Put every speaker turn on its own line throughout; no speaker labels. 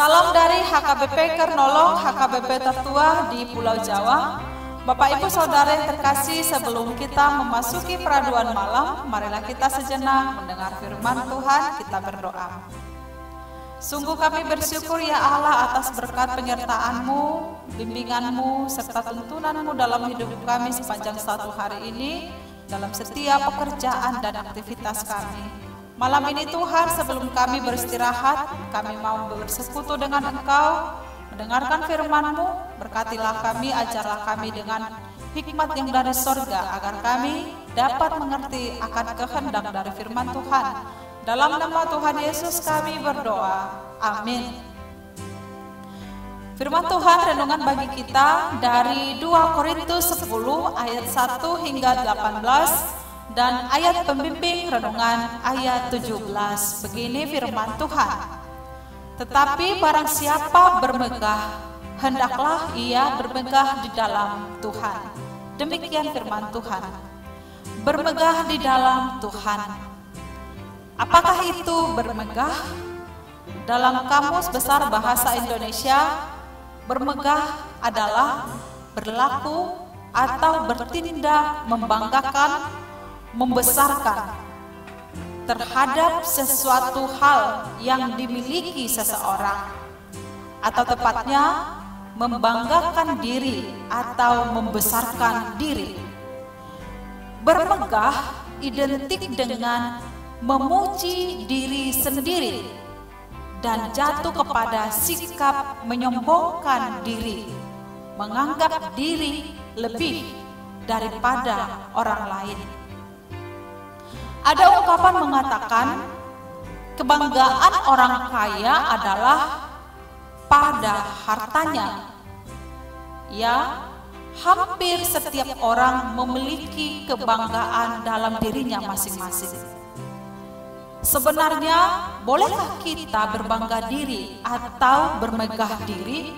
Salam dari HKBP Kernolong, HKBP tertua di Pulau Jawa. Bapak Ibu Saudara yang terkasih, sebelum kita memasuki peraduan malam, marilah kita sejenak mendengar firman Tuhan, kita berdoa. Sungguh kami bersyukur ya Allah atas berkat penyertaan-Mu, bimbingan-Mu, serta tuntunan-Mu dalam hidup kami sepanjang satu hari ini, dalam setiap pekerjaan dan aktivitas kami. Malam ini Tuhan, sebelum kami beristirahat, kami mau bersekutu dengan Engkau, mendengarkan firman-Mu. Berkatilah kami, ajarlah kami dengan hikmat yang dari sorga, agar kami dapat mengerti akan kehendak dari firman Tuhan. Dalam nama Tuhan Yesus kami berdoa, amin. Firman Tuhan renungan bagi kita dari 2 Korintus 10 ayat 1 hingga 18 dan ayat pembimbing renungan ayat 17. Begini firman Tuhan. Tetapi barang siapa bermegah, hendaklah ia bermegah di dalam Tuhan. Demikian firman Tuhan. Bermegah di dalam Tuhan. Apakah itu bermegah? Dalam Kamus Besar Bahasa Indonesia, bermegah adalah berlaku atau bertindak membanggakan, membesarkan terhadap sesuatu hal yang dimiliki seseorang, atau tepatnya membanggakan diri atau membesarkan diri. Bermegah identik dengan memuji diri sendiri dan jatuh kepada sikap menyombongkan diri, menganggap diri lebih daripada orang lain. Ada ungkapan mengatakan, kebanggaan orang kaya adalah pada hartanya. Ya, hampir setiap orang memiliki kebanggaan dalam dirinya masing-masing. Sebenarnya, bolehkah kita berbangga diri atau bermegah diri?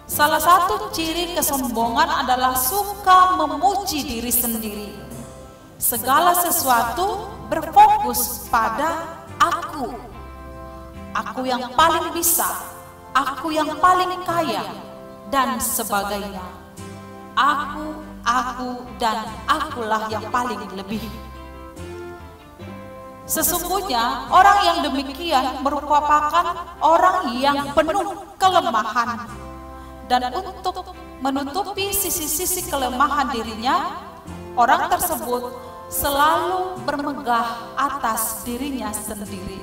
Salah satu ciri kesombongan adalah suka memuji diri sendiri. Segala sesuatu berfokus pada aku. Aku yang paling bisa, aku yang paling kaya, dan sebagainya. Aku, dan akulah yang paling lebih. Sesungguhnya orang yang demikian merupakan orang yang penuh kelemahan. Dan untuk menutupi sisi-sisi kelemahan dirinya, orang tersebut selalu bermegah atas dirinya sendiri.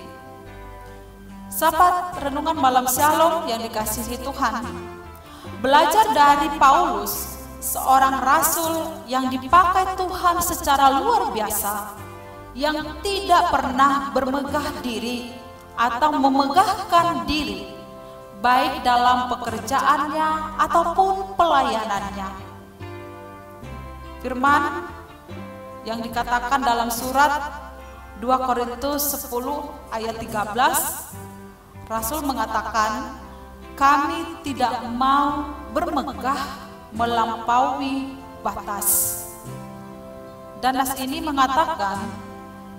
Sahabat renungan malam Shalom yang dikasihi Tuhan, belajar dari Paulus, seorang rasul yang dipakai Tuhan secara luar biasa, yang tidak pernah bermegah diri atau memegahkan diri, baik dalam pekerjaannya ataupun pelayanannya. Firman yang dikatakan dalam surat 2 Korintus 10 ayat 13, Rasul mengatakan, kami tidak mau bermegah melampaui batas. Dan nas ini mengatakan,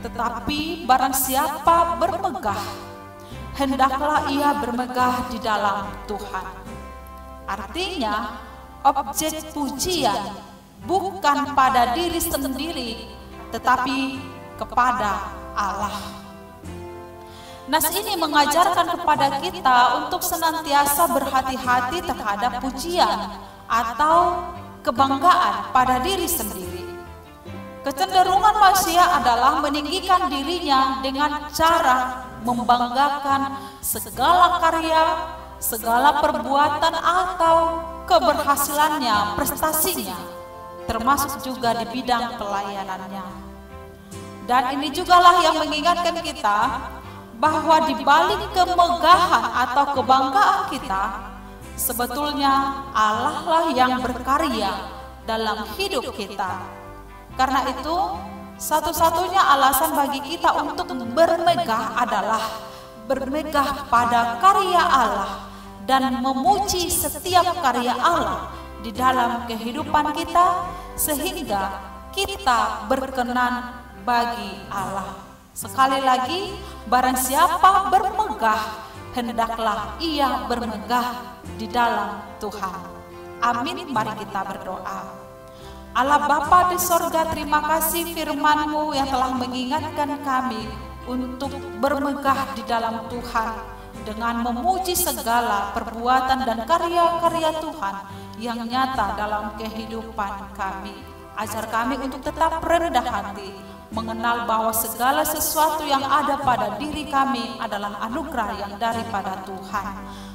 tetapi barang siapa bermegah, hendaklah ia bermegah di dalam Tuhan. Artinya, objek pujian bukan pada diri sendiri, tetapi kepada Allah. Nas ini mengajarkan kepada kita untuk senantiasa berhati-hati terhadap pujian atau kebanggaan pada diri sendiri. Kecenderungan manusia adalah meninggikan dirinya dengan cara membanggakan segala karya, segala perbuatan atau keberhasilannya, prestasinya, termasuk juga di bidang pelayanannya. Dan ini jugalah yang mengingatkan kita bahwa di balik kemegahan atau kebanggaan kita, sebetulnya Allah lah yang berkarya dalam hidup kita. Karena itu, satu-satunya alasan bagi kita untuk bermegah adalah bermegah pada karya Allah dan memuji setiap karya Allah di dalam kehidupan kita, sehingga kita berkenan bagi Allah. Sekali lagi, barang siapa bermegah, hendaklah ia bermegah di dalam Tuhan. Amin, mari kita berdoa. Allah Bapa di sorga, terima kasih firman-Mu yang telah mengingatkan kami untuk bermegah di dalam Tuhan dengan memuji segala perbuatan dan karya-karya Tuhan yang nyata dalam kehidupan kami. Ajar kami untuk tetap rendah hati, mengenal bahwa segala sesuatu yang ada pada diri kami adalah anugerah yang daripada Tuhan.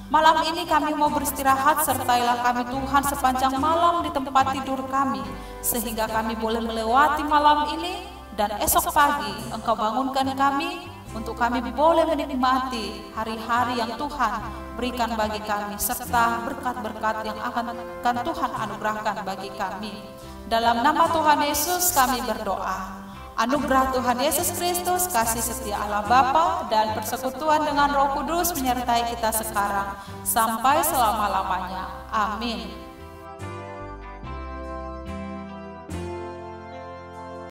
Malam ini kami mau beristirahat, sertailah kami Tuhan sepanjang malam di tempat tidur kami, sehingga kami boleh melewati malam ini dan esok pagi Engkau bangunkan kami untuk kami boleh menikmati hari-hari yang Tuhan berikan bagi kami, serta berkat-berkat yang akan Tuhan anugerahkan bagi kami. Dalam nama Tuhan Yesus kami berdoa. Anugerah Tuhan Yesus Kristus, kasih setia Allah Bapa, dan persekutuan dengan Roh Kudus menyertai kita sekarang sampai selama-lamanya. Amin.